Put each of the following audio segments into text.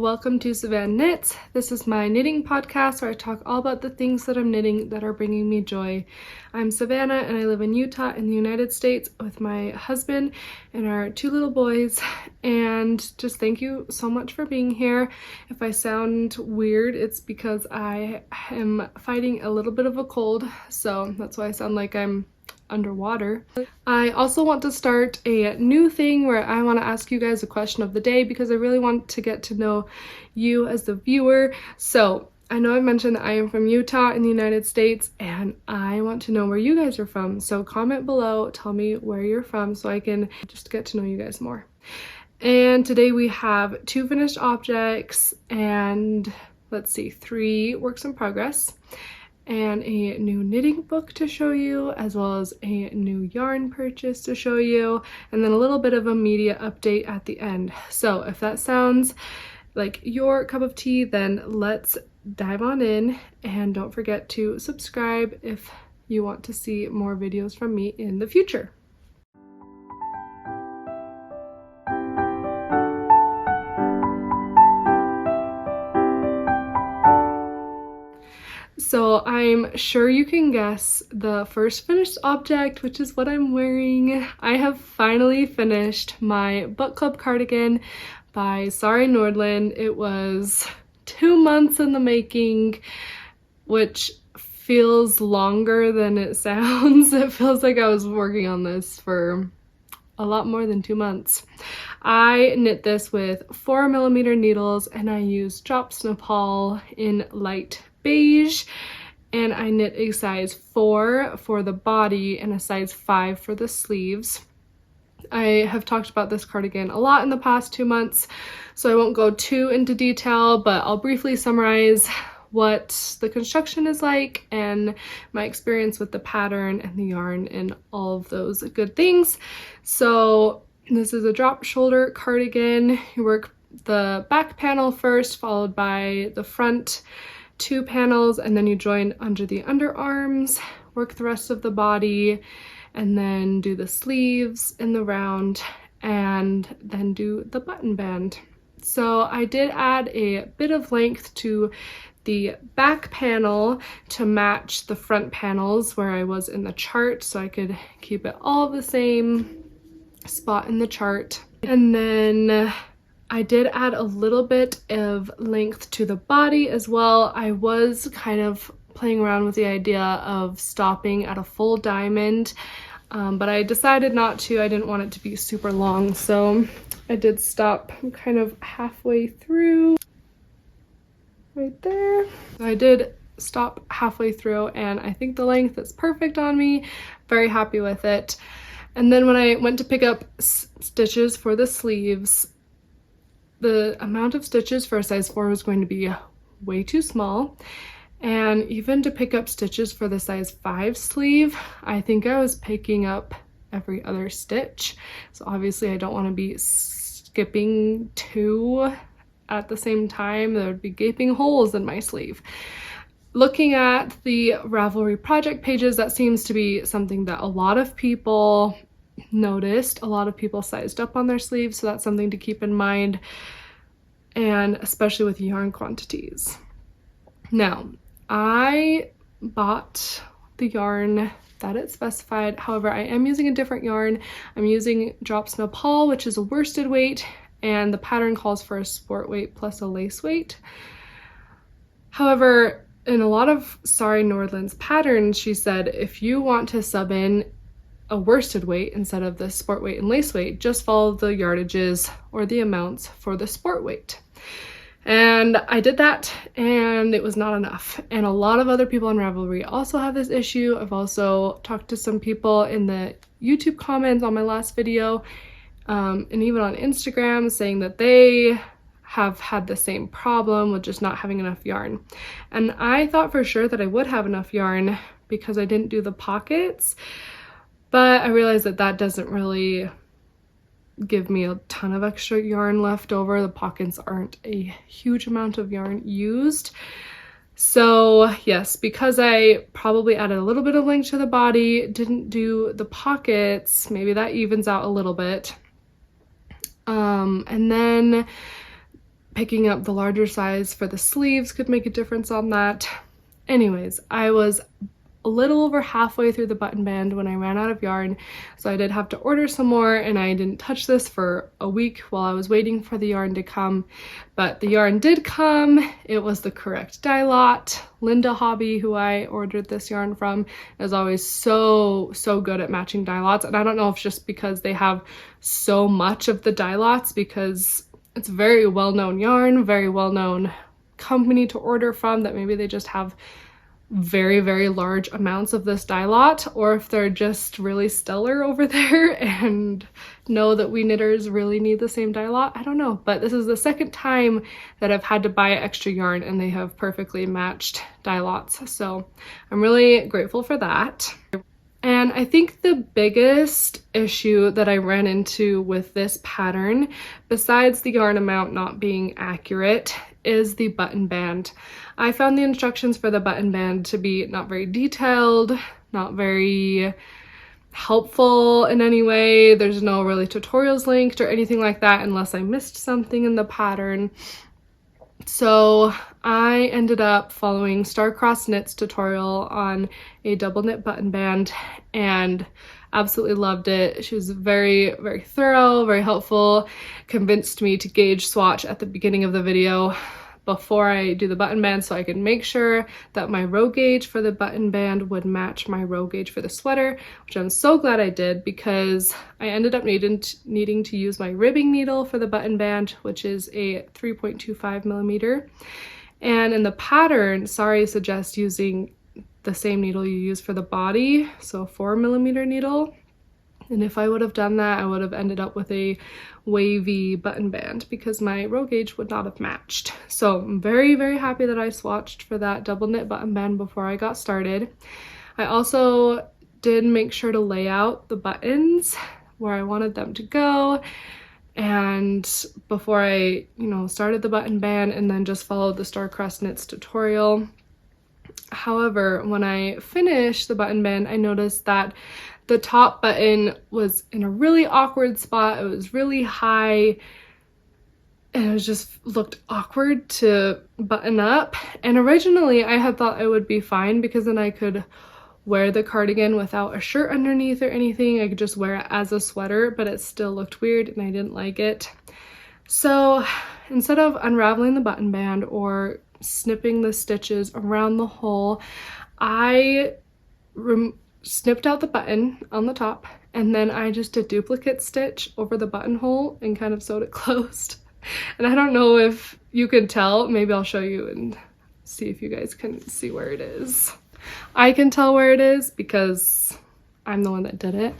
welcome to Selbu Knits. This is my knitting podcast where I talk all about the things that I'm knitting that are bringing me joy. I'm Savannah and I live in Utah in the United States with my husband and our 2 little boys, and just thank you so much for being here. If I sound weird, it's because I am fighting a little bit of a cold, so that's why I sound like I'm underwater. I also want to start a new thing where I want to ask you guys a question of the day because I really want to get to know you as the viewer. So I know I mentioned that I am from Utah in the United States and I want to know where you guys are from. So comment below, tell me where you're from so I can just get to know you guys more. And today we have 2 finished objects and let's see, 3 works in progress, and a new knitting book to show you, as well as a new yarn purchase to show you, and then a little bit of a media update at the end. So if that sounds like your cup of tea, then let's dive on in, and don't forget to subscribe if you want to see more videos from me in the future. So I'm sure you can guess the first finished object, which is what I'm wearing. I have finally finished my book club cardigan by Sari Nordland. It was 2 months in the making, which feels longer than it sounds. It feels like I was working on this for a lot more than 2 months. I knit this with 4mm needles and I used drops Nepal in light beige, and I knit a size 4 for the body and a size 5 for the sleeves. I have talked about this cardigan a lot in the past 2 months, so I won't go too into detail, but I'll briefly summarize what the construction is like and my experience with the pattern and the yarn and all of those good things. So this is a drop shoulder cardigan. You work the back panel first, followed by the front 2 panels, and then you join under the underarms, work the rest of the body, and then do the sleeves in the round, and then do the button band. So I did add a bit of length to the back panel to match the front panels where I was in the chart, so I could keep it all the same spot in the chart. And then I did add a little bit of length to the body as well. I was kind of playing around with the idea of stopping at a full diamond, but I decided not to. I didn't want it to be super long, so I did stop kind of halfway through right there. I did stop halfway through and I think the length is perfect on me. Very happy with it. And then when I went to pick up stitches for the sleeves, the amount of stitches for a size 4 was going to be way too small, and even to pick up stitches for the size 5 sleeve, I think I was picking up every other stitch. So obviously I don't want to be skipping 2 at the same time. There would be gaping holes in my sleeve. Looking at the Ravelry project pages, that seems to be something that a lot of people noticed. A lot of people sized up on their sleeves, so that's something to keep in mind, and especially with yarn quantities. Now, I bought the yarn that it specified. However, I am using a different yarn. I'm using drops Nepal, which is a worsted weight, and the pattern calls for a sport weight plus a lace weight. However, in a lot of Sari Nordland's patterns, she said if you want to sub in a worsted weight instead of the sport weight and lace weight, just follow the yardages or the amounts for the sport weight. And I did that and it was not enough. And a lot of other people on Ravelry also have this issue. I've also talked to some people in the YouTube comments on my last video, and even on Instagram, saying that they have had the same problem with just not having enough yarn. And I thought for sure that I would have enough yarn because I didn't do the pockets, but I realized that that doesn't really give me a ton of extra yarn left over. The pockets aren't a huge amount of yarn used. So yes, because I probably added a little bit of length to the body, didn't do the pockets, maybe that evens out a little bit. And then picking up the larger size for the sleeves could make a difference on that. Anyways, I was a little over halfway through the button band when I ran out of yarn, so I did have to order some more, and I didn't touch this for a week while I was waiting for the yarn to come. But the yarn did come. It was the correct dye lot. Linda Hobby, who I ordered this yarn from, is always so good at matching dye lots, and I don't know if it's just because they have so much of the dye lots, because it's very well-known yarn, very well-known company to order from, that maybe they just have very large amounts of this dye lot, or if they're just really stellar over there and know that we knitters really need the same dye lot. I don't know, but this is the second time that I've had to buy extra yarn and they have perfectly matched dye lots, so I'm really grateful for that. And I think the biggest issue that I ran into with this pattern, besides the yarn amount not being accurate, is the button band. I found the instructions for the button band to be not very detailed, not very helpful in any way. There's no really tutorials linked or anything like that unless I missed something in the pattern. So I ended up following Starcross Knits tutorial on a double knit button band and absolutely loved it. She was very thorough, very helpful, convinced me to gauge swatch at the beginning of the video before I do the button band so I could make sure that my row gauge for the button band would match my row gauge for the sweater, which I'm so glad I did, because I ended up needing to use my ribbing needle for the button band, which is a 3.25 millimeter. And in the pattern, Sari suggests using the same needle you use for the body, so 4 millimeter needle. And if I would have done that, I would have ended up with a wavy button band because my row gauge would not have matched. So I'm very happy that I swatched for that double knit button band before I got started. I also did make sure to lay out the buttons where I wanted them to go, and before I started the button band, and then just followed the Starcross Knits tutorial. However, when I finished the button band, I noticed that the top button was in a really awkward spot. It was really high and it just looked awkward to button up. And originally I had thought it would be fine because then I could wear the cardigan without a shirt underneath or anything. I could just wear it as a sweater, but it still looked weird and I didn't like it. So instead of unraveling the button band or snipping the stitches around the hole, I snipped out the button on the top, and then I just did duplicate stitch over the buttonhole and kind of sewed it closed. And I don't know if you can tell, maybe I'll show you and see if you guys can see where it is. I can tell where it is because I'm the one that did it,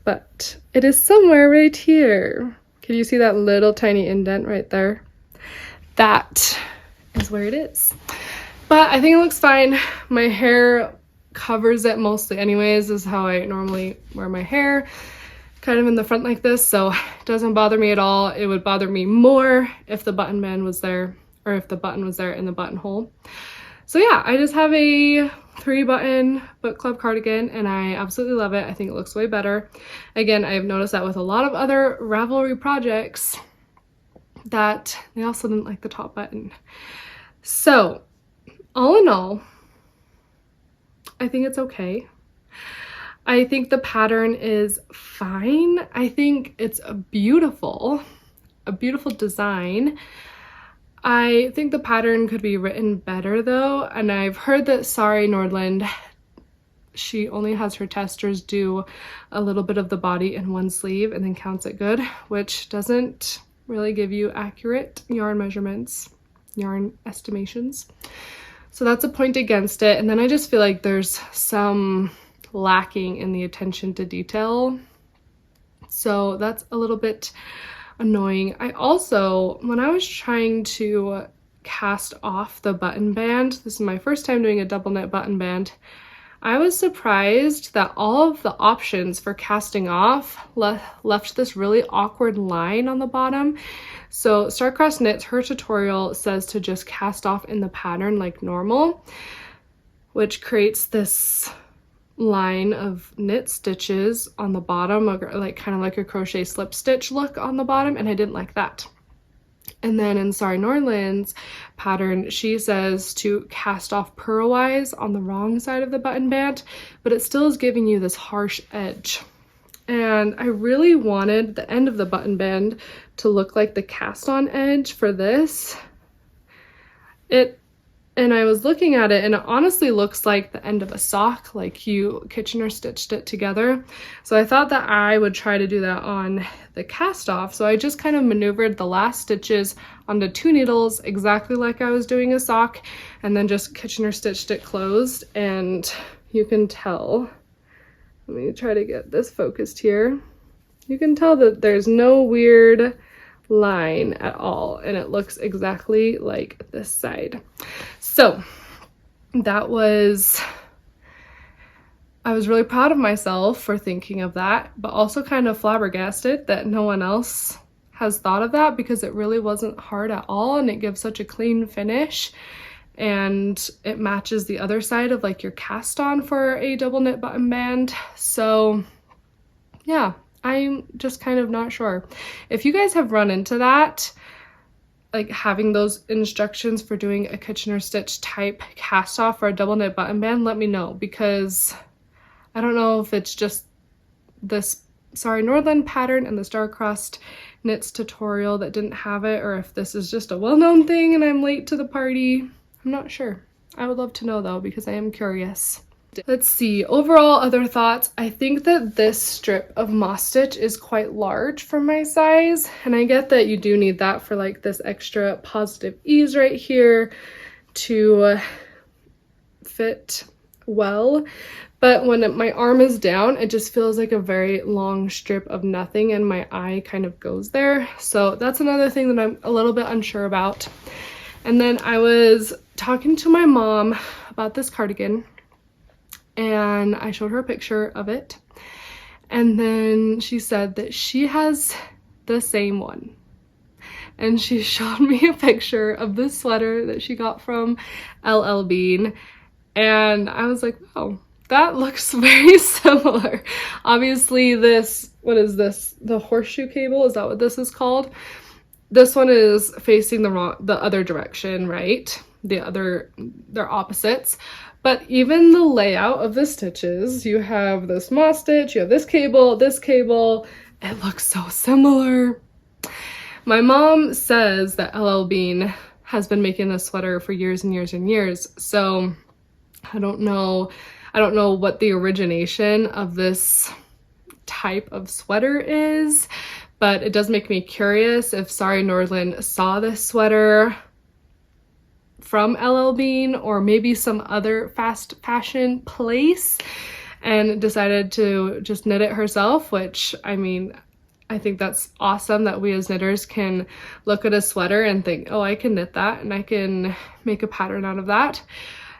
but it is somewhere right here. Can you see that little tiny indent right there? That is where it is. But I think it looks fine. My hair covers it mostly anyways. This is how I normally wear my hair, kind of in the front like this, so it doesn't bother me at all. It would bother me more if the button band was there, or if the button was there in the buttonhole. So yeah, I just have a 3-button book club cardigan and I absolutely love it. I think it looks way better. Again, I've noticed that with a lot of other Ravelry projects that they also didn't like the top button. So all in all, I think it's okay. I think the pattern is fine. I think it's a beautiful design. I think the pattern could be written better though, and I've heard that Sari Nordland, she only has her testers do a little bit of the body in one sleeve and then counts it good, which doesn't really give you accurate yarn measurements, yarn estimations. So that's a point against it. And then I just feel like there's some lacking in the attention to detail. So that's a little bit annoying. I also, when I was trying to cast off the button band, this is my first time doing a double knit button band, I was surprised that all of the options for casting off left this really awkward line on the bottom. So Starcross Knits, her tutorial says to just cast off in the pattern like normal, which creates this line of knit stitches on the bottom, like kind of like a crochet slip stitch look on the bottom, and I didn't like that. And then in Sorry Norland's pattern, she says to cast off purlwise on the wrong side of the button band, but it still is giving you this harsh edge. And I really wanted the end of the button band to look like the cast on edge for this. And I was looking at it and it honestly looks like the end of a sock, like you Kitchener stitched it together. So I thought that I would try to do that on the cast off. So I just kind of maneuvered the last stitches onto 2 needles exactly like I was doing a sock, and then just Kitchener stitched it closed. And you can tell, let me try to get this focused here. You can tell that there's no weird line at all, and it looks exactly like this side. So that was, I was really proud of myself for thinking of that, but also kind of flabbergasted that no one else has thought of that, because it really wasn't hard at all, and it gives such a clean finish, and it matches the other side of like your cast on for a double knit button band. So yeah, I'm just kind of not sure. If you guys have run into that, like having those instructions for doing a Kitchener stitch type cast off or a double knit button band, let me know, because I don't know if it's just this Sorry Norland pattern and the Star-Crossed Knits tutorial that didn't have it, or if this is just a well-known thing and I'm late to the party. I'm not sure. I would love to know though, because I am curious. Let's see, overall other thoughts. I think that this strip of moss stitch is quite large for my size, and I get that you do need that for like this extra positive ease right here to fit well, but when my arm is down, it just feels like a very long strip of nothing, and my eye kind of goes there. So that's another thing that I'm a little bit unsure about. And then I was talking to my mom about this cardigan, and I showed her a picture of it, and then she said that she has the same one, and she showed me a picture of this sweater that she got from LL Bean, and I was like, oh, that looks very similar. Obviously this, what is this, the horseshoe cable, is that what this is called? This one is facing the other direction, right? They're opposites. But even the layout of the stitches, you have this moss stitch, you have this cable, it looks so similar. My mom says that LL Bean has been making this sweater for years and years and years, so I don't know what the origination of this type of sweater is, but it does make me curious if Sorry Norland saw this sweater from LL Bean or maybe some other fast fashion place and decided to just knit it herself, which, I mean, I think that's awesome that we as knitters can look at a sweater and think, oh, I can knit that and I can make a pattern out of that.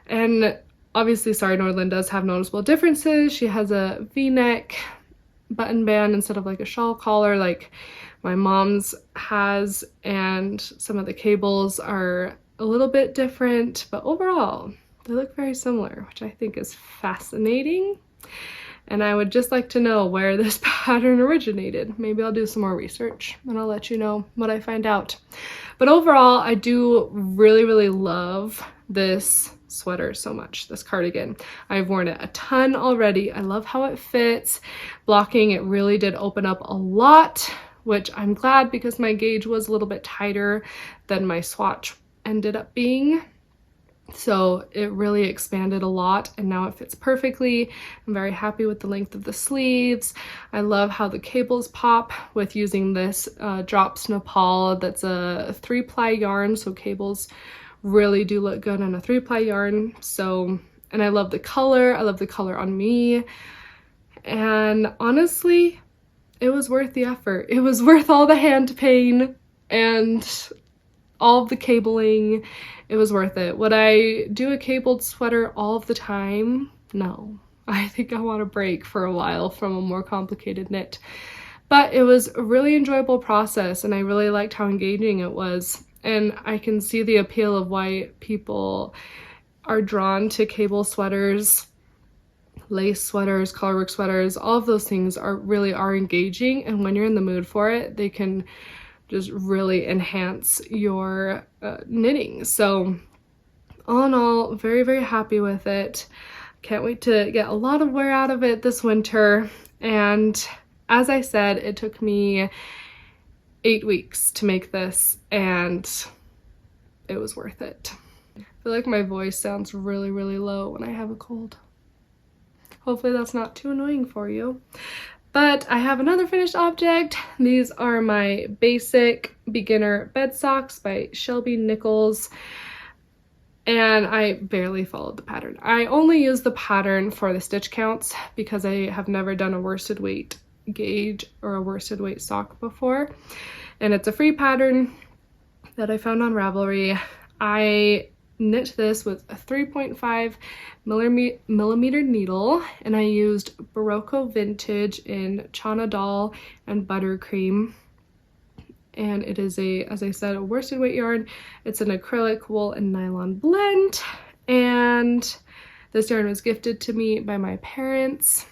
And obviously Sorry Norland does have noticeable differences. She has a V-neck button band instead of like a shawl collar like my mom's has, and some of the cables are a little bit different, but overall they look very similar, which I think is fascinating. And I would just like to know where this pattern originated. Maybe I'll do some more research and I'll let you know what I find out. But overall, I do really, really love this sweater so much, this cardigan. I've worn it a ton already. I love how it fits. Blocking, it really did open up a lot, which I'm glad, because my gauge was a little bit tighter than my swatch ended up being. So it really expanded a lot and now it fits perfectly. I'm very happy with the length of the sleeves. I love how the cables pop with using this Drops Nepal. That's a 3-ply yarn, so cables really do look good on a 3-ply yarn. So, and I love the color. I love the color on me. And honestly, it was worth the effort. It was worth all the hand pain and all of the cabling. It was worth it. Would I do a cabled sweater all of the time? No. I think I want a break for a while from a more complicated knit. But it was a really enjoyable process and I really liked how engaging it was. And I can see the appeal of why people are drawn to cable sweaters, lace sweaters, colorwork sweaters. All of those things are engaging, and when you're in the mood for it, they can just really enhance your knitting. So all in all, very, very happy with it. Can't wait to get a lot of wear out of it this winter. And as I said, it took me 8 weeks to make this, and it was worth it. I feel like my voice sounds really, really low when I have a cold. Hopefully that's not too annoying for you. But I have another finished object. These are my basic beginner bed socks by Selbu Mittens. And I barely followed the pattern. I only use the pattern for the stitch counts because I have never done a worsted weight gauge or a worsted weight sock before. And it's a free pattern that I found on Ravelry. I knit this with a 3.5 millimeter needle, and I used Barocco Vintage in Chana Doll and Buttercream. And it is a, as I said, a worsted weight yarn. It's an acrylic, wool, and nylon blend. And this yarn was gifted to me by my parents,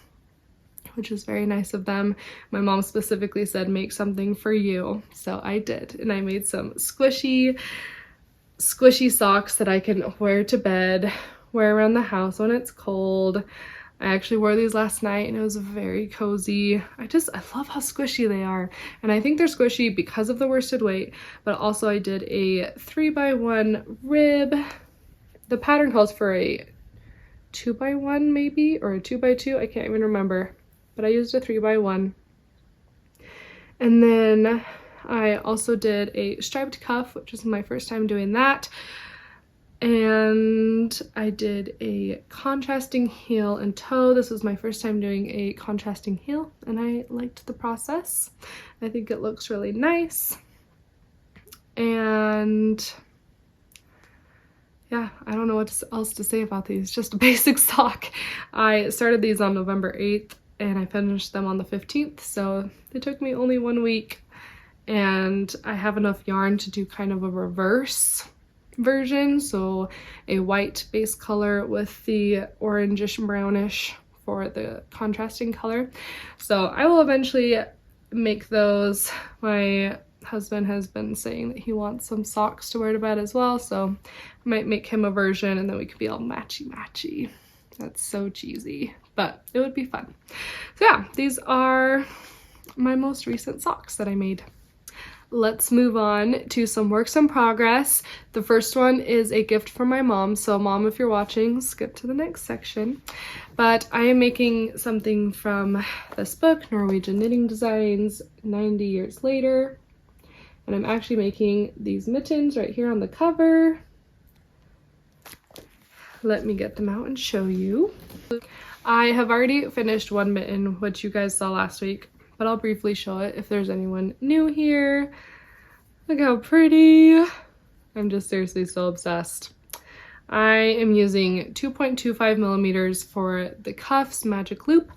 which was very nice of them. My mom specifically said, make something for you. So I did. And I made some squishy socks that I can wear to bed, wear around the house when it's cold. I actually wore these last night and it was very cozy. I love how squishy they are. And I think they're squishy because of the worsted weight, but also I did a 3x1 rib. The pattern calls for a 2x1 maybe, or a 2x2, I can't even remember, but I used a 3x1. And then I also did a striped cuff, which was my first time doing that. And I did a contrasting heel and toe. This was my first time doing a contrasting heel, and I liked the process. I think it looks really nice. And yeah, I don't know what else to say about these. Just a basic sock. I started these on November 8th and I finished them on the 15th, so they took me only 1 week. And I have enough yarn to do kind of a reverse version, so a white base color with the orangish brownish for the contrasting color. So I will eventually make those. My husband has been saying that he wants some socks to wear to bed as well, so I might make him a version and then we could be all matchy. That's so cheesy, but it would be fun. So yeah, these are my most recent socks that I made. Let's move on to some works in progress. The first one is a gift from my mom. So mom, if you're watching, skip to the next section. But I am making something from this book, Norwegian Knitting Designs, 90 Years Later. And I'm actually making these mittens right here on the cover. Let me get them out and show you. I have already finished one mitten, which you guys saw last week, but I'll briefly show it if there's anyone new here. Look how pretty. I'm just seriously so obsessed. I am using 2.25 millimeters for the cuffs magic loop,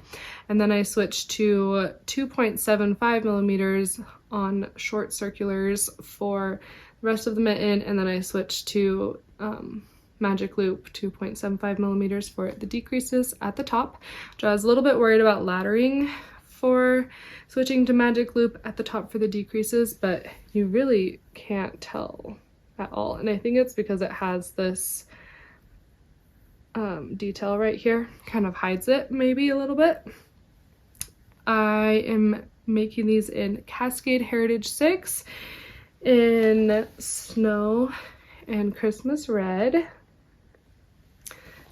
and then I switched to 2.75 millimeters on short circulars for the rest of the mitten, and then I switched to magic loop 2.75 millimeters for the decreases at the top, which I was a little bit worried about laddering for switching to magic loop at the top for the decreases, but you really can't tell at all. And I think it's because it has this detail right here, kind of hides it maybe a little bit. I am making these in Cascade Heritage 6 in Snow and Christmas Red.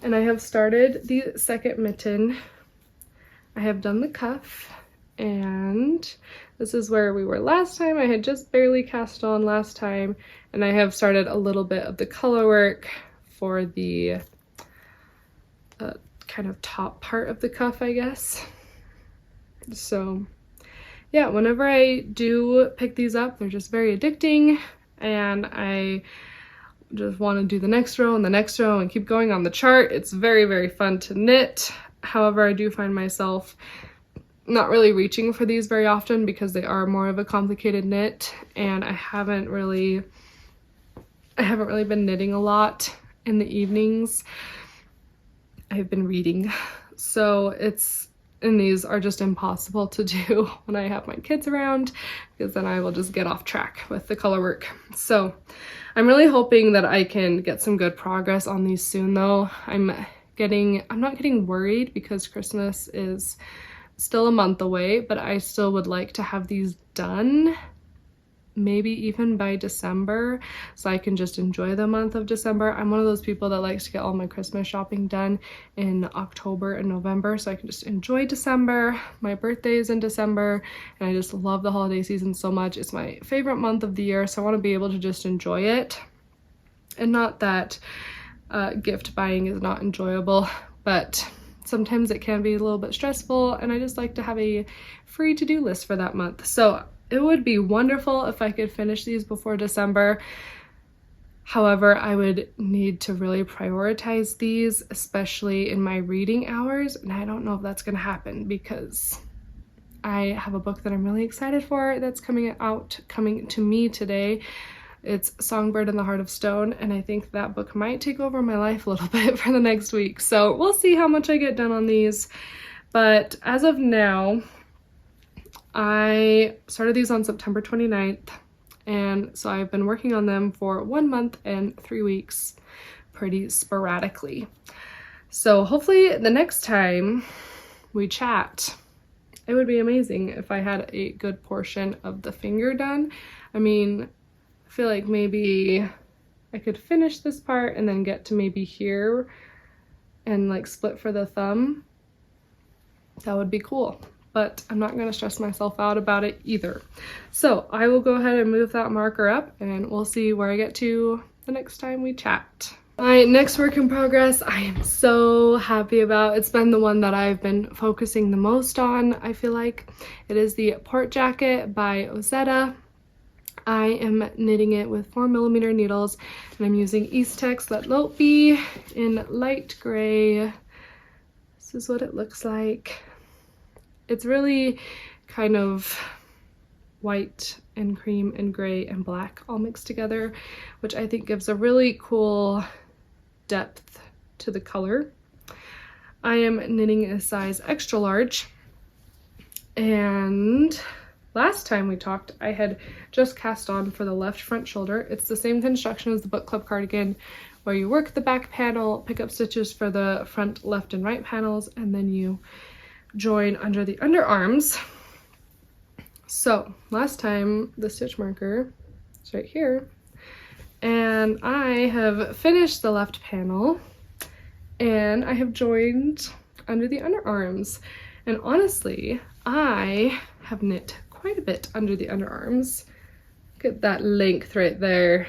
And I have started the second mitten. I have done the cuff, and this is where we were last time. I had just barely cast on last time, and I have started a little bit of the color work for the kind of top part of the cuff, I guess. So yeah, whenever I do pick these up, they're just very addicting, and I just want to do the next row and the next row and keep going on the chart. It's very, very fun to knit. However, I do find myself not really reaching for these very often because they are more of a complicated knit, and I haven't really been knitting a lot in the evenings. I've been reading, so it's and these are just impossible to do when I have my kids around, because then I will just get off track with the color work. So I'm really hoping that I can get some good progress on these soon though. I'm not getting worried because Christmas is still a month away, but I still would like to have these done maybe even by December, so I can just enjoy the month of December. I'm one of those people that likes to get all my Christmas shopping done in October and November, so I can just enjoy December. My birthday is in December, and I just love the holiday season so much. It's my favorite month of the year, so I want to be able to just enjoy it. And not that gift buying is not enjoyable, but sometimes it can be a little bit stressful, and I just like to have a free to-do list for that month. So it would be wonderful if I could finish these before December. However, I would need to really prioritize these, especially in my reading hours, and I don't know if that's going to happen because I have a book that I'm really excited for that's coming to me today. It's Songbird in the Heart of Stone, and I think that book might take over my life a little bit for the next week. So we'll see how much I get done on these. But as of now, I started these on September 29th, and so I've been working on them for 1 month and 3 weeks pretty sporadically. So hopefully the next time we chat, it would be amazing if I had a good portion of the finger done. I mean, I feel like maybe I could finish this part and then get to maybe here and like split for the thumb. That would be cool. But I'm not going to stress myself out about it either. So I will go ahead and move that marker up, and we'll see where I get to the next time we chat. My next work in progress, I am so happy about. It's been the one that I've been focusing the most on, I feel like. It is the Port Jacket by Ozetta. I am knitting it with 4mm needles, and I'm using Eastex Let Lope Be in light gray. This is what it looks like. It's really kind of white and cream and gray and black all mixed together, which I think gives a really cool depth to the color. I am knitting a size extra large, and last time we talked, I had just cast on for the left front shoulder. It's the same construction as the book club cardigan, where you work the back panel, pick up stitches for the front left and right panels, and then you join under the underarms. So last time the stitch marker is right here, and I have finished the left panel and I have joined under the underarms, and honestly I have knit quite a bit under the underarms. Look at that length right there.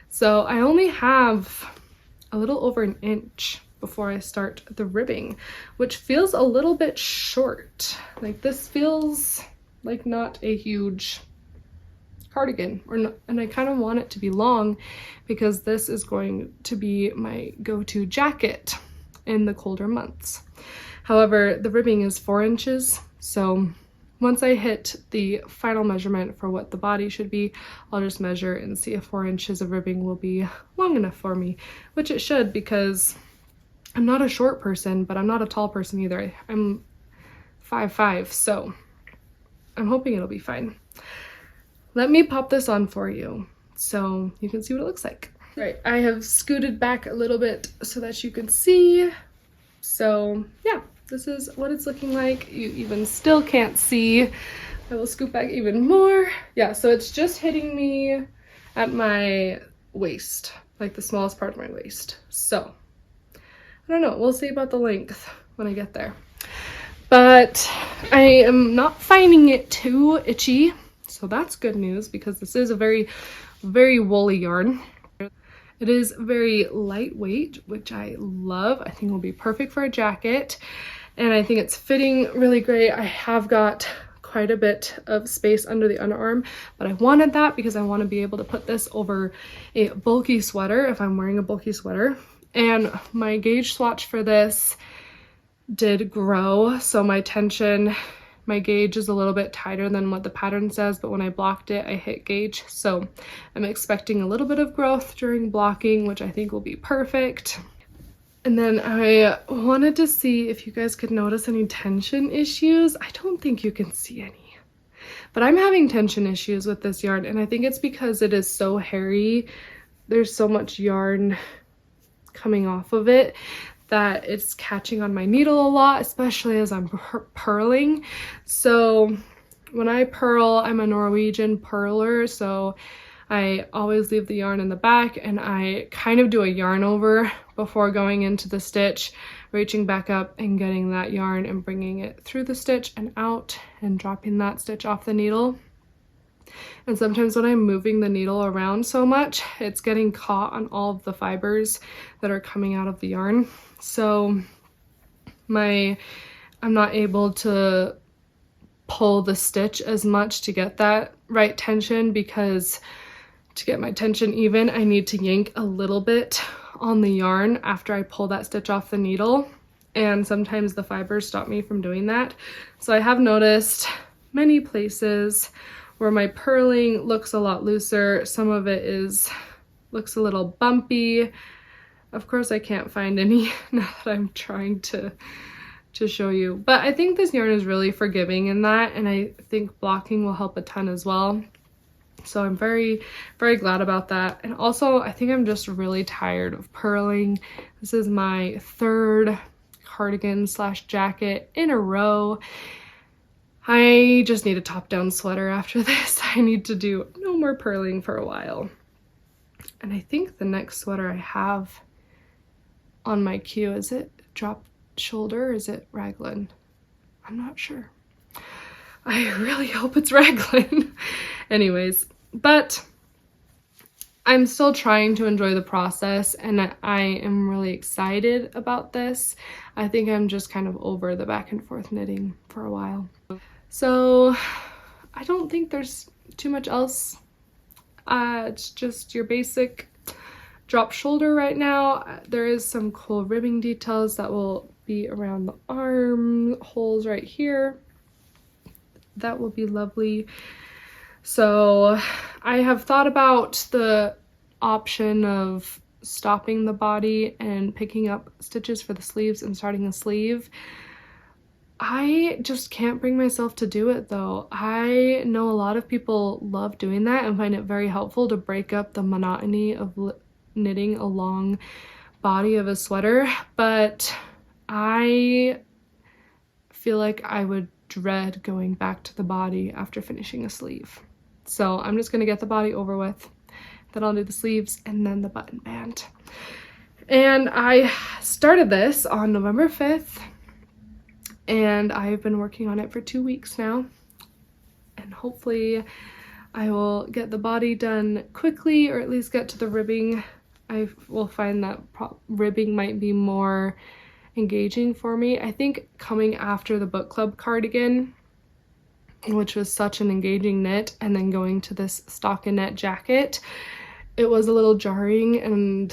So I only have a little over an inch before I start the ribbing, which feels a little bit short. Like this feels like not a huge cardigan, and I kind of want it to be long because this is going to be my go-to jacket in the colder months. However, the ribbing is 4 inches, so once I hit the final measurement for what the body should be, I'll just measure and see if 4 inches of ribbing will be long enough for me, which it should, because I'm not a short person, but I'm not a tall person either. I'm 5'5", so I'm hoping it'll be fine. Let me pop this on for you so you can see what it looks like. Right, I have scooted back a little bit so that you can see. So yeah, this is what it's looking like. You even still can't see. I will scoot back even more. Yeah, so it's just hitting me at my waist, like the smallest part of my waist. So I don't know, we'll see about the length when I get there. But I am not finding it too itchy, so that's good news because this is a very, very woolly yarn. It is very lightweight, which I love. I think will be perfect for a jacket, and I think it's fitting really great. I have got quite a bit of space under the underarm, but I wanted that because I want to be able to put this over a bulky sweater if I'm wearing a bulky sweater. And my gauge swatch for this did grow, so my gauge is a little bit tighter than what the pattern says, but when I blocked it, I hit gauge. So I'm expecting a little bit of growth during blocking, which I think will be perfect. And then I wanted to see if you guys could notice any tension issues. I don't think you can see any, but I'm having tension issues with this yarn, and I think it's because it is so hairy. There's so much yarn coming off of it that it's catching on my needle a lot, especially as I'm purling. So when I purl, I'm a Norwegian purler, so I always leave the yarn in the back, and I kind of do a yarn over before going into the stitch, reaching back up and getting that yarn and bringing it through the stitch and out and dropping that stitch off the needle. And sometimes when I'm moving the needle around so much, it's getting caught on all of the fibers that are coming out of the yarn. So I'm not able to pull the stitch as much to get that right tension, because to get my tension even, I need to yank a little bit on the yarn after I pull that stitch off the needle, and sometimes the fibers stop me from doing that. So I have noticed many places where my purling looks a lot looser. Some of it looks a little bumpy. Of course I can't find any now that I'm trying to show you, but I think this yarn is really forgiving in that, and I think blocking will help a ton as well. So I'm very, very glad about that. And also I think I'm just really tired of purling. This is my third cardigan / jacket in a row. I just need a top-down sweater after this. I need to do no more purling for a while. And I think the next sweater I have on my queue, is it drop shoulder or is it raglan? I'm not sure. I really hope it's raglan. Anyways, but I'm still trying to enjoy the process, and I am really excited about this. I think I'm just kind of over the back and forth knitting for a while. So I don't think there's too much else. It's just your basic drop shoulder right now. There is some cool ribbing details that will be around the arm holes right here. That will be lovely. So I have thought about the option of stopping the body and picking up stitches for the sleeves and starting a sleeve. I just can't bring myself to do it though. I know a lot of people love doing that and find it very helpful to break up the monotony of knitting a long body of a sweater, but I feel like I would dread going back to the body after finishing a sleeve. So I'm just gonna get the body over with, then I'll do the sleeves and then the button band. And I started this on November 5th, and I've been working on it for 2 weeks now, and hopefully I will get the body done quickly, or at least get to the ribbing. I will find that ribbing might be more engaging for me. I think coming after the book club cardigan, which was such an engaging knit, and then going to this stockinette jacket, it was a little jarring and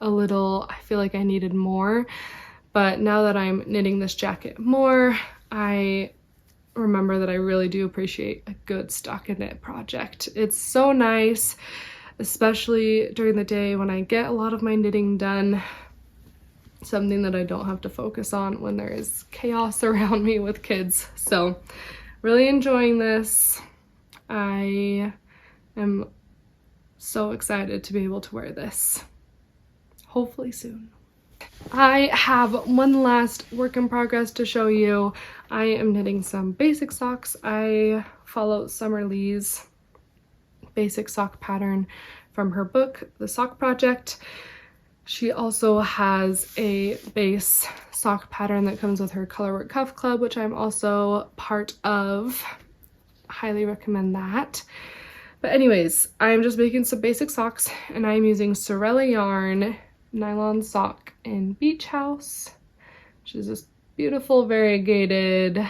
a little, I feel like I needed more. But now that I'm knitting this jacket more, I remember that I really do appreciate a good stockinette project. It's so nice, especially during the day when I get a lot of my knitting done, something that I don't have to focus on when there is chaos around me with kids. So really enjoying this. I am so excited to be able to wear this, hopefully soon. I have one last work in progress to show you. I am knitting some basic socks. I follow Summer Lee's basic sock pattern from her book, The Sock Project. She also has a base sock pattern that comes with her Colorwork Cuff Club, which I'm also part of. Highly recommend that. But anyways, I'm just making some basic socks, and I'm using Sorella yarn, nylon sock in Beach House, which is this beautiful variegated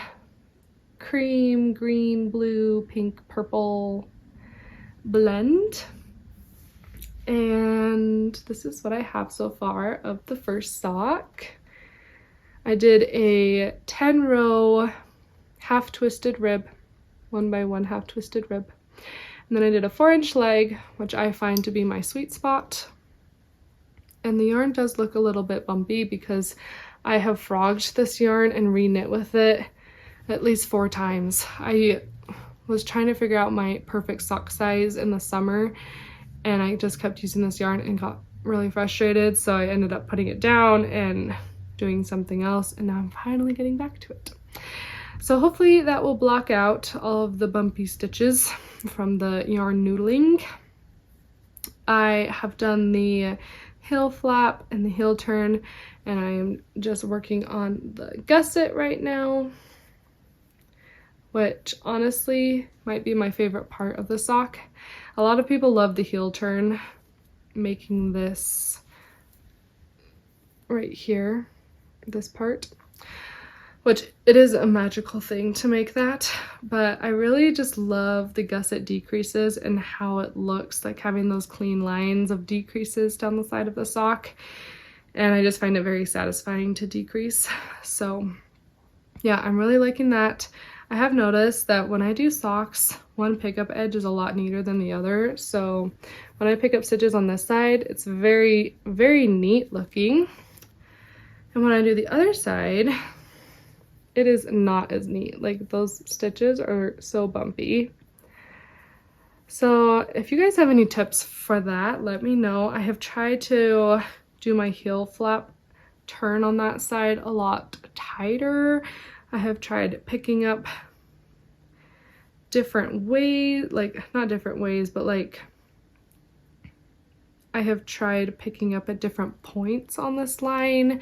cream, green, blue, pink, purple blend. And this is what I have so far of the first sock. I did a 10-row half twisted rib, 1x1 half twisted rib. And then I did a 4-inch leg, which I find to be my sweet spot. And the yarn does look a little bit bumpy because I have frogged this yarn and re-knit with it at least 4 times. I was trying to figure out my perfect sock size in the summer, and I just kept using this yarn and got really frustrated, so I ended up putting it down and doing something else, and now I'm finally getting back to it. So hopefully that will block out all of the bumpy stitches from the yarn noodling. I have done the heel flap and the heel turn, and I am just working on the gusset right now, which honestly might be my favorite part of the sock. A lot of people love the heel turn, making this right here, this part, which it is a magical thing to make that, but I really just love the gusset decreases and how it looks, like having those clean lines of decreases down the side of the sock, and I just find it very satisfying to decrease. So yeah, I'm really liking that. I have noticed that when I do socks, one pickup edge is a lot neater than the other, so when I pick up stitches on this side, it's very, very neat looking, and when I do the other side, it is not as neat. Like, those stitches are so bumpy. So if you guys have any tips for that, let me know. I have tried to do my heel flap turn on that side a lot tighter. I have tried picking up different ways, like not different ways, but like I have tried picking up at different points on this line,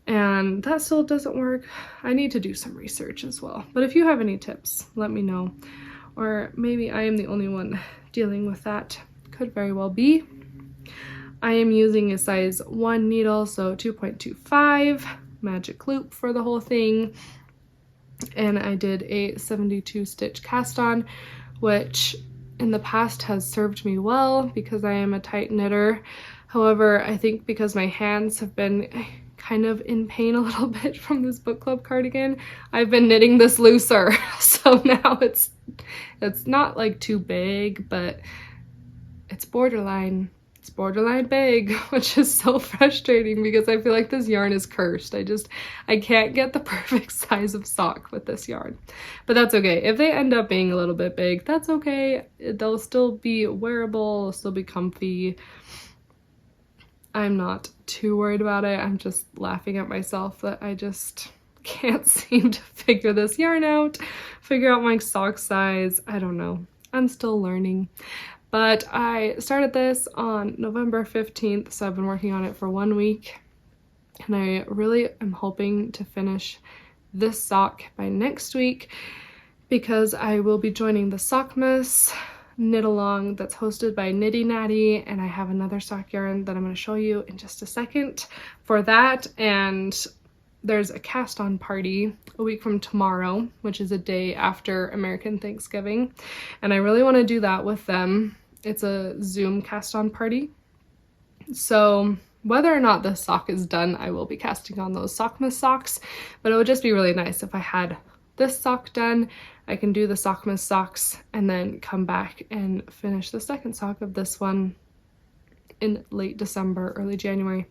and that still doesn't work. I need to do some research as well. But if you have any tips, let me know. Or maybe I am the only one dealing with that. Could very well be. I am using a size 1 needle, so 2.25 magic loop for the whole thing. And I did a 72 stitch cast on, which in the past has served me well because I am a tight knitter. However, I think because my hands have been kind of in pain a little bit from this book club cardigan, I've been knitting this looser. So now it's not like too big, but it's borderline big, which is so frustrating because I feel like this yarn is cursed. I can't get the perfect size of sock with this yarn, but that's okay. If they end up being a little bit big, that's okay. They'll still be wearable, they'll still be comfy. I'm not too worried about it. I'm just laughing at myself that I just can't seem to figure this yarn out, figure out my sock size. I don't know. I'm still learning. But I started this on November 15th, so I've been working on it for 1 week. And I really am hoping to finish this sock by next week because I will be joining the Sockmas knit along that's hosted by Nitty Natty, and I have another sock yarn that I'm going to show you in just a second for that. And there's a cast on party a week from tomorrow, which is a day after American Thanksgiving, and I really want to do that with them. It's a Zoom cast on party, so whether or not this sock is done, I will be casting on those Sockmas socks, but it would just be really nice if I had this sock done. I can do the Sockmas socks and then come back and finish the second sock of this one in late December, early January.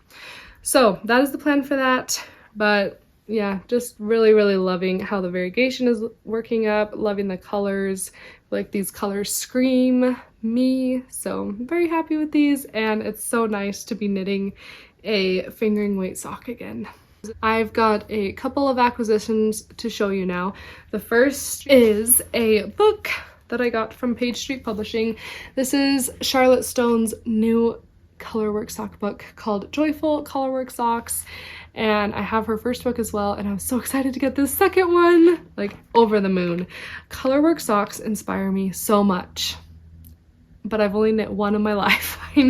So that is the plan for that. But yeah, just really, really loving how the variegation is working up, loving the colors. Like, these colors scream me, so I'm very happy with these, and it's so nice to be knitting a fingering weight sock again. I've got a couple of acquisitions to show you now. The first is a book that I got from Page Street Publishing. This is Charlotte Stone's new colorwork sock book called Joyful Colorwork Socks, and I have her first book as well, and I'm so excited to get this second one. Like, over the moon. Colorwork socks inspire me so much, but I've only knit one in my life. I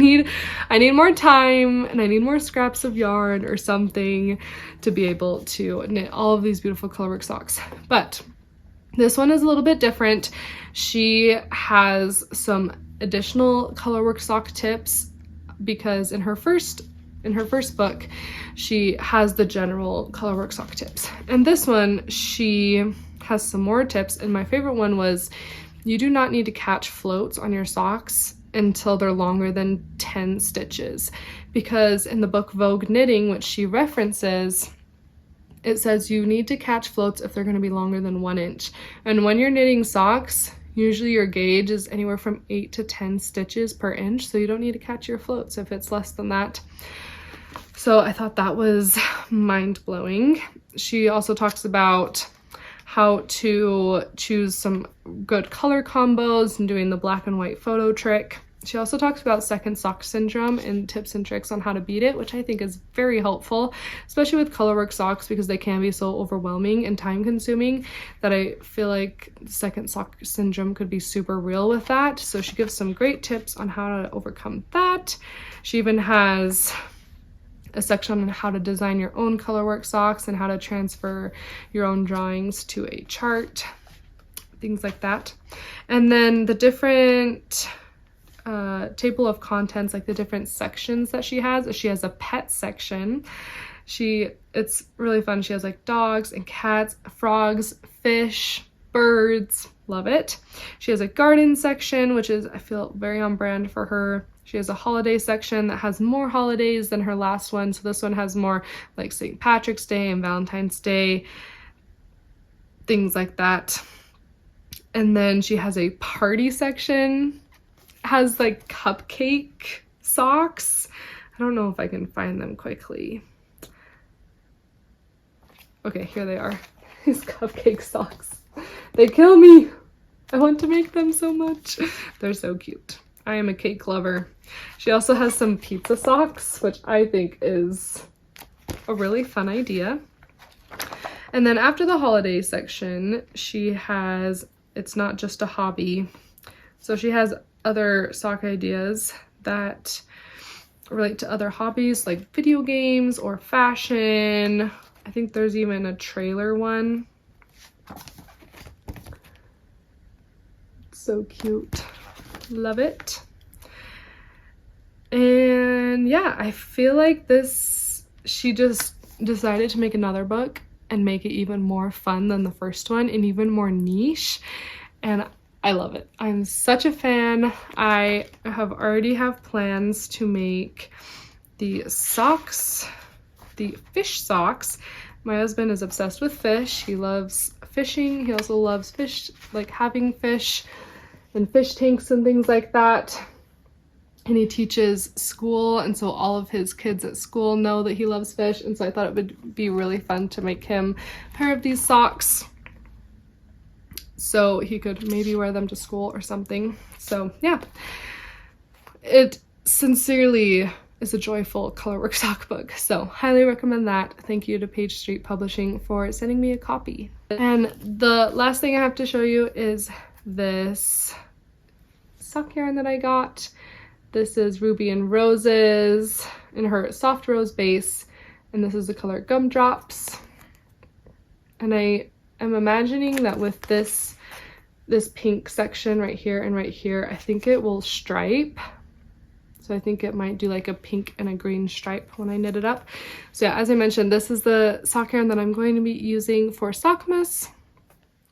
need more time, and I need more scraps of yarn or something to be able to knit all of these beautiful colorwork socks. But this one is a little bit different. She has some additional colorwork sock tips because in her first book, she has the general colorwork sock tips. And this one, she has some more tips, and my favorite one was, you do not need to catch floats on your socks until they're longer than 10 stitches, because in the book Vogue Knitting, which she references, it says you need to catch floats if they're going to be longer than 1 inch. And when you're knitting socks, usually your gauge is anywhere from 8 to 10 stitches per inch, so you don't need to catch your floats if it's less than that. So I thought that was mind-blowing. She also talks about how to choose some good color combos and doing the black and white photo trick. She also talks about second sock syndrome and tips and tricks on how to beat it, which I think is very helpful, especially with colorwork socks, because they can be so overwhelming and time consuming that I feel like second sock syndrome could be super real with that. So she gives some great tips on how to overcome that. She even has a section on how to design your own colorwork socks and how to transfer your own drawings to a chart, things like that. And then the different table of contents, like the different sections that she has a pet section. It's really fun. She has like dogs and cats, frogs, fish, birds, love it. She has a garden section, which is, I feel, very on brand for her. She has a holiday section that has more holidays than her last one, so this one has more like St. Patrick's Day and Valentine's Day, things like that. And then she has a party section, has like cupcake socks. I don't know if I can find them quickly. Okay, here they are. These cupcake socks. They kill me. I want to make them so much. They're so cute. I am a cake lover. She also has some pizza socks, which I think is a really fun idea. And then after the holiday section, she has, it's not just a hobby. So she has other sock ideas that relate to other hobbies like video games or fashion. I think there's even a trailer one. So cute. Love it. And yeah, I feel like she just decided to make another book and make it even more fun than the first one and even more niche. And I love it. I'm such a fan. I already have plans to make the socks, the fish socks. My husband is obsessed with fish. He loves fishing. He also loves fish, like having fish and fish tanks and things like that. And he teaches school, and so all of his kids at school know that he loves fish, and so I thought it would be really fun to make him a pair of these socks so he could maybe wear them to school or something. So yeah, it sincerely is a joyful colorwork sock book, so highly recommend that. Thank you to Page Street Publishing for sending me a copy. And the last thing I have to show you is this sock yarn that I got. This is Ruby and Roses in her soft rose base, and this is the color Gumdrops. And I am imagining that with this pink section right here and right here, I think it will stripe. So I think it might do like a pink and a green stripe when I knit it up. So yeah, as I mentioned, this is the sock yarn that I'm going to be using for Sockmas.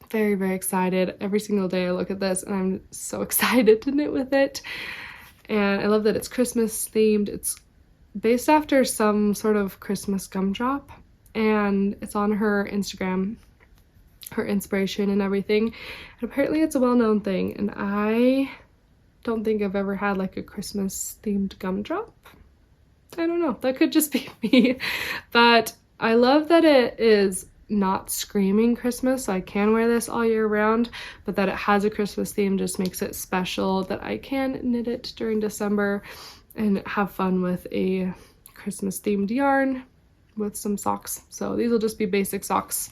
Very, very excited. Every single day I look at this and I'm so excited to knit with it. And I love that it's Christmas themed. It's based after some sort of Christmas gumdrop, and it's on her Instagram, her inspiration and everything. And apparently it's a well-known thing, and I don't think I've ever had like a Christmas themed gumdrop. I don't know, that could just be me. But I love that it is not screaming Christmas, so I can wear this all year round, but that it has a Christmas theme just makes it special that I can knit it during December and have fun with a Christmas themed yarn with some socks. So these will just be basic socks.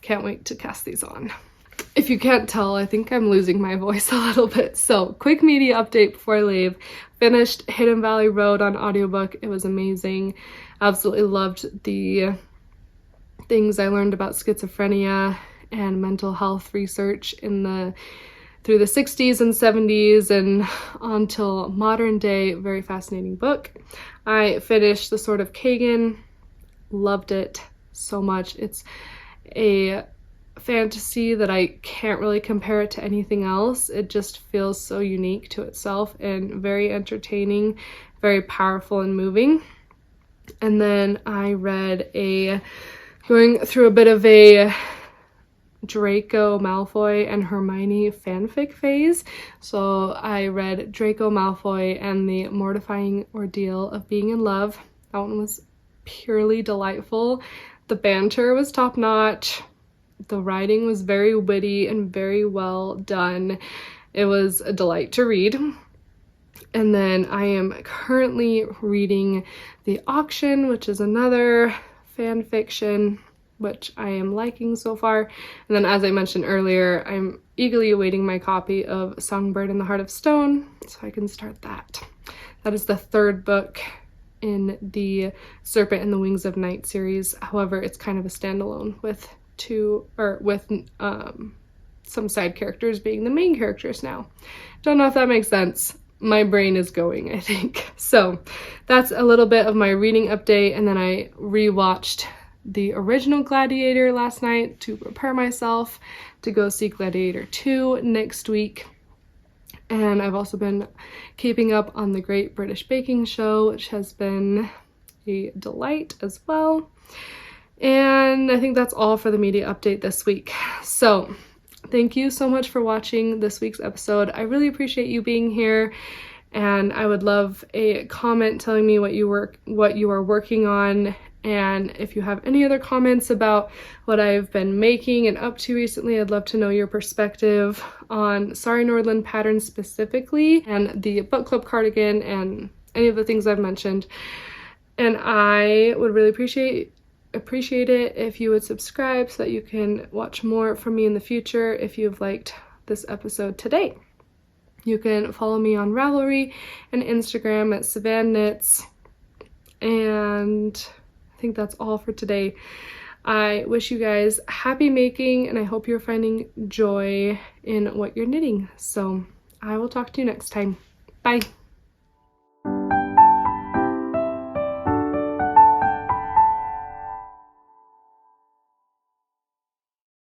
Can't wait to cast these on. If you can't tell, I think I'm losing my voice a little bit. So quick media update before I leave. Finished Hidden Valley Road on audiobook. It was amazing. Absolutely loved the things I learned about schizophrenia and mental health research through the 60s and 70s and until modern day. Very fascinating book. I finished The Sword of Cardigan. Loved it so much. It's a fantasy that I can't really compare it to anything else. It just feels so unique to itself and very entertaining, very powerful and moving. And then I read going through a bit of a Draco Malfoy and Hermione fanfic phase. So I read Draco Malfoy and the Mortifying Ordeal of Being in Love. That one was purely delightful. The banter was top notch. The writing was very witty and very well done. It was a delight to read. And then I am currently reading The Auction, which is another fan fiction, which I am liking so far. And then, as I mentioned earlier, I'm eagerly awaiting my copy of Songbird in the Heart of Stone, so I can start that. That is the third book in the Serpent and the Wings of Night series. However, it's kind of a standalone with some side characters being the main characters now. Don't know if that makes sense. My brain is going, I think. So that's a little bit of my reading update, and then I rewatched the original Gladiator last night to prepare myself to go see Gladiator 2 next week. And I've also been keeping up on the Great British Baking Show, which has been a delight as well. And I think that's all for the media update this week. So thank you so much for watching this week's episode. I really appreciate you being here, and I would love a comment telling me what you are working on. And if you have any other comments about what I've been making and up to recently, I'd love to know your perspective on Sorry Nordland patterns specifically, and the book club cardigan, and any of the things I've mentioned. And I would really appreciate it if you would subscribe so that you can watch more from me in the future if you've liked this episode today. You can follow me on Ravelry and Instagram at Savan Knits. And I think that's all for today. I wish you guys happy making, and I hope you're finding joy in what you're knitting. So I will talk to you next time. Bye.